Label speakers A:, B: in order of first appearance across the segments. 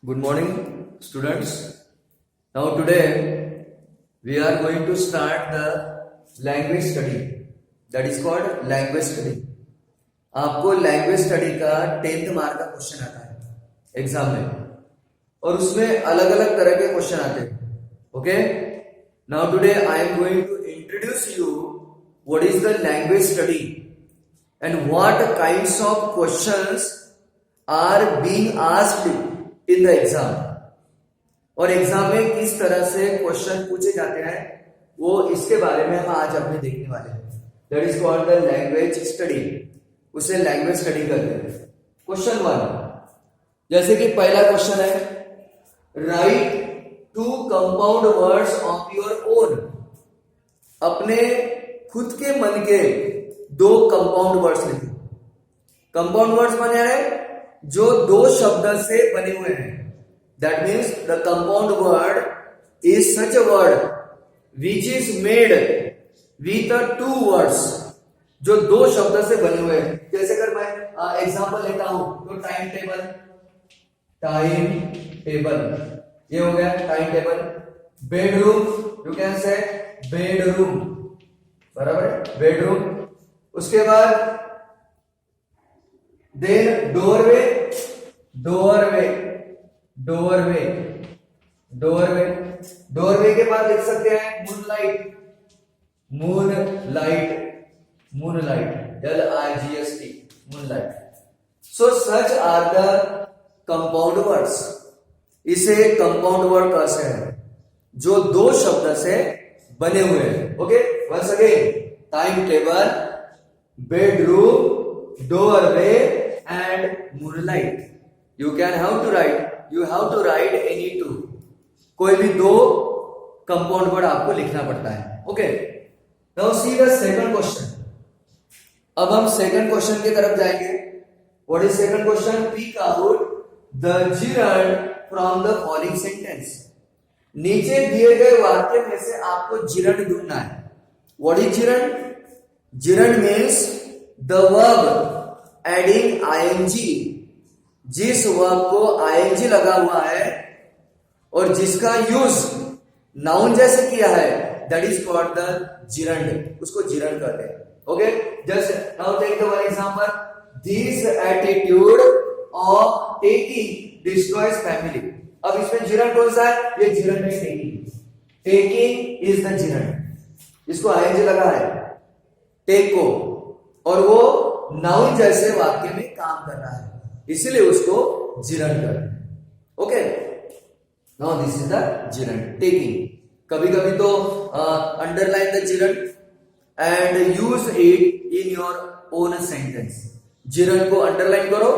A: Good morning, students. Now today we are going to start the language study. That is called language study. आपको language study का 10th mark का question आता है exam में, और उसमें अलग अलग तरह के क्वेश्चन आते हैं. Okay, now today I am going to introduce you what is the language study and what kinds of questions are being asked in the exam. और एग्जाम में किस तरह से क्वेश्चन पूछे जाते हैं वो इसके बारे में हम आज अपने देखने वाले हैं. That is called the language study. उसे लैंग्वेज स्टडी करते हैं. क्वेश्चन 1, जैसे कि पहला क्वेश्चन है, right 2 compound words of your own. अपने खुद के मन के 2 कंपाउंड वर्ड्स लिखो. कंपाउंड वर्ड्स माने है जो 2 शब्द से बने हुए हैं. That means the compound word is such a word which is made with 2 words, जो 2 शब्द से बने हुए हैं. जैसे अगर मैं एग्जांपल लेता हूं तो टाइम टेबल. टाइम टेबल ये हो गया time table. Bedroom, you can say bedroom, बराबर है बेडरूम. उसके बाद then doorway, doorway, doorway, doorway. Doorway के बाद लिख सकते हैं moonlight, moonlight, moonlight, LIGHT, moonlight. So such are the compound words. इसे कंपाउंड वर्ड कहते हैं जो 2 शब्द से बने हुए हैं. Okay, once again, time table, bedroom, doorway and moonlight. You can have to write any 2. कोई भी 2 कंपाउंड वर्ड आपको लिखना पड़ता है. Okay, now see the second question. अब हम सेकंड क्वेश्चन की तरफ जाएंगे. What is second question? Pick out the gerund from the following sentence. नीचे दिए गए वाक्य में से आपको gerund ढूंढना है. What is gerund? gerund means the verb adding ing, जिस वर्ब को ing लगा हुआ है और जिसका यूज नाउन जैसे किया है, that is called the gerund. उसको gerund कहते हैं. Okay, just now take the one example. This attitude of taking destroys family. अब इसमें gerund कौन सा है? ये gerund है taking. Taking is the gerund. इसको ing लगा है टेक को, और वो नाउन जैसे वाक्य में काम कर रहा है, इसलिए उसको gerund कहते हैं. Okay, now this is the gerund, taking. कभी कभी तो underline the gerund and use it in your own sentence. gerund को अंडरलाइन करो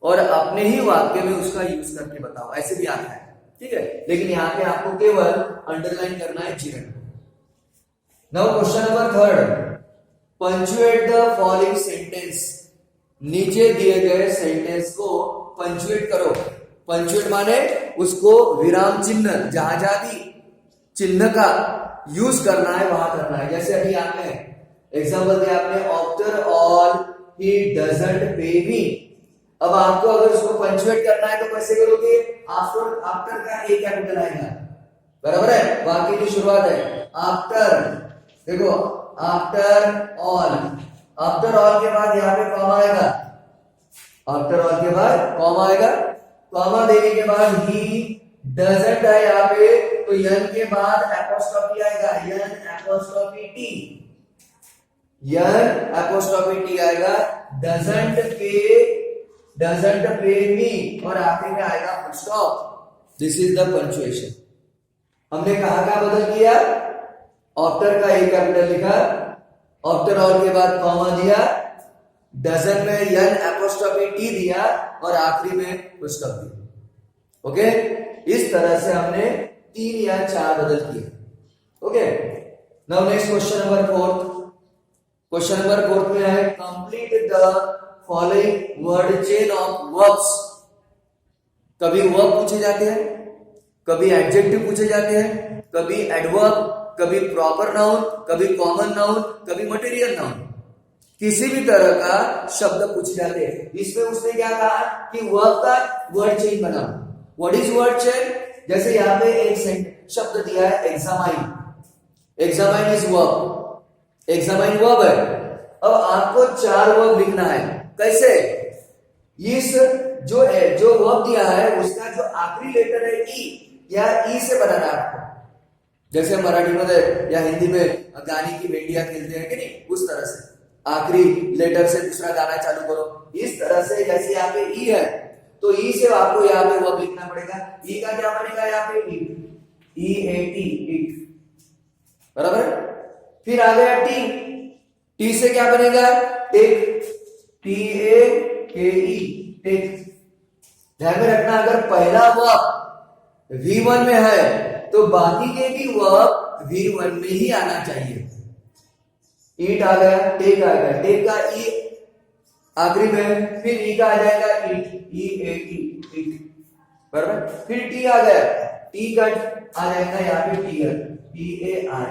A: और अपने ही वाक्य में उसका यूज करके बताओ. ऐसे भी आता है, ठीक है, लेकिन यहां पे आपको केवल अंडरलाइन करना है gerund. Now question number 3, punctuate the following sentence. नीचे दिए गए सेंटेंस को पंचुएट करो. पंचुएट माने उसको विराम चिन्ह, जहां जहां भी चिन्ह का यूज करना है वहां करना है. जैसे अभी आपने एग्जांपल दिया आपने, आफ्टर ऑल ही डजंट पे मी. अब आपको अगर उसको पंचुएट करना है तो कैसे करोगे? आफ्टर का ए कैपिटल आएगा, बराबर है. वाक्य की शुरुआत है आफ्टर. देखो आफ्टर ऑल, आफ्टर ऑल के बाद यहां पे कॉमा आएगा. आफ्टर ऑल के बाद कॉमा आएगा. कॉमा देने के बाद ही डजंट है यहां पे, तो यन के बाद एपोस्ट्रोफी आएगा, यन एपोस्ट्रोफी टी, यन एपोस्ट्रोफी टी आएगा. डजंट पे मी, और आखिर में आएगा full stop. This is the punctuation. हमने कहा बदल किया? आफ्टर का ए कैपिटल लिखा, आफ्टर ऑल के बाद कॉमा दिया, डजन में यन एपोस्ट्रोफी टी दिया, और आखिरी में फुल स्टॉप दिया. ओके, इस तरह से हमने 3 या 4 बदल किए. Okay, now next question number 4. Question number 4 में है, complete the following word chain of verbs. कभी वर्ब पूछे जाते हैं, कभी एडजेक्टिव पूछे जाते हैं, कभी एडवर्ब, कभी प्रॉपर नाउन, कभी कॉमन नाउन, कभी मटेरियल नाउन. किसी भी तरह का शब्द पूछे जाते हैं. इसमें उसने क्या कहा कि वर्ब का वर्ड चेन बनाओ. What is word chain? जैसे यहाँ पे एक शब्द दिया है examine, examine is verb, examine verb है। अब आपको 4 वर्ब लिखना है। कैसे? इस जो वर्ब दिया है उसका जो आखिरी लेटर है ई या ई से बनाना है आपको। जैसे मराठी में या हिंदी में गाने की भेंडिया खेलते हैं कि नहीं, उस तरह से आखिरी लेटर से दूसरा गाना चालू करो। इस तरह से जैसे यहाँ पे ई है तो ई से आपको यहाँ पे वर्ब लिखना पड़ेगा। ई का क्या बनेगा यहाँ पे? ई ए टी, ईट, बराबर। फिर आ गया टी, टी से क्या बनेगा? टेक, टी ए के ई, टेक। ध्यान में रखना, अगर पहला वर्ब V1 में है तो बाकी के भी वर्ब V1 में ही आना चाहिए। ईट आ गया, टेक आ गया, टेक का ई आखिरी में, फिर ई का आ जाएगा ईट, ई ए टी, ईट, बराबर। फिर टी आ गया, टी का आ जाएगा यहाँ पे tear, T A R,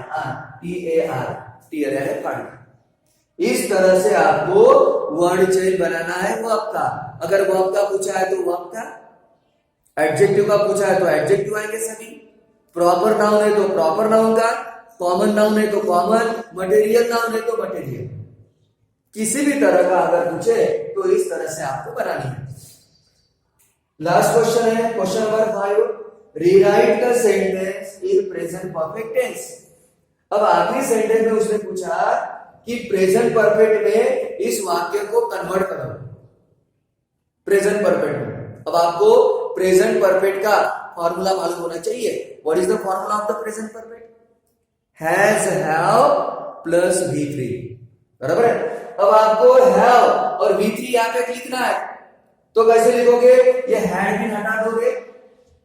A: T A R, tear है पानी। इस तरह से आपको वर्ड चेन बनाना है वर्ब का। अगर वर्ब का पूछा है तो वर्ब का, एडजेक्टिव का पूछा है तो एडजेक्टिव आएंगे सभी, प्रॉपर नाउन है तो प्रॉपर नाउन का, कॉमन नाउन है तो कॉमन, मटेरियल नाउन है तो मटेरियल। किसी भी तरह का अगर पूछे तो इस तरह से आपको बनानी है। लास्ट क्वेश्चन है question number 5, rewrite the sentence in present perfect tense. अब आखिरी सेंटेंस में उसने पूछा कि प्रेजेंट परफेक्ट में इस वाक्य को कन्वर्ट करो प्रेजेंट परफेक्ट में। अब आपको प्रेजेंट परफेक्ट का फॉर्मूला मालूम होना चाहिए। What is the formula of the present perfect? Has, have plus V3, बराबर है। अब आपको हैव और V3 यहां पे लिखना है तो कैसे लिखोगे? ये हैड बीन हटा दोगे,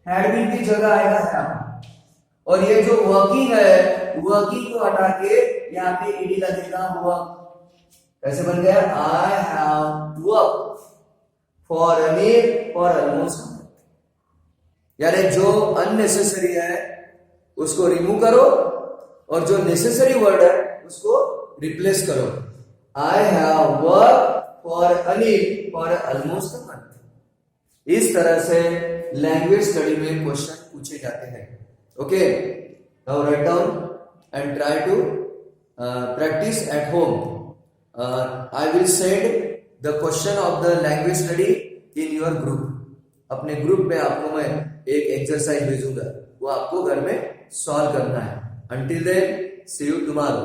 A: हैड बीन की जगह आएगा हैव, और ये जो वर्किंग है वर्किंग को हटा के यहाँ पे ईडी लगेगा वर्क। कैसे बन गया? I have work for a meal for almost. यानी जो अननेसेसरी है उसको रिमूव करो और जो नेसेसरी वर्ड है उसको रिप्लेस करो। आई have work for Anil for almost a month. इस तरह से लैंग्वेज स्टडी में क्वेश्चन पूछे जाते हैं। Okay, now write down and try to practice at home. I will send the question of the language study in your group. अपने group में आपको मैं एक एक्सरसाइज भेजूंगा, वो आपको घर में सॉल्व करना है। Until then, see you tomorrow.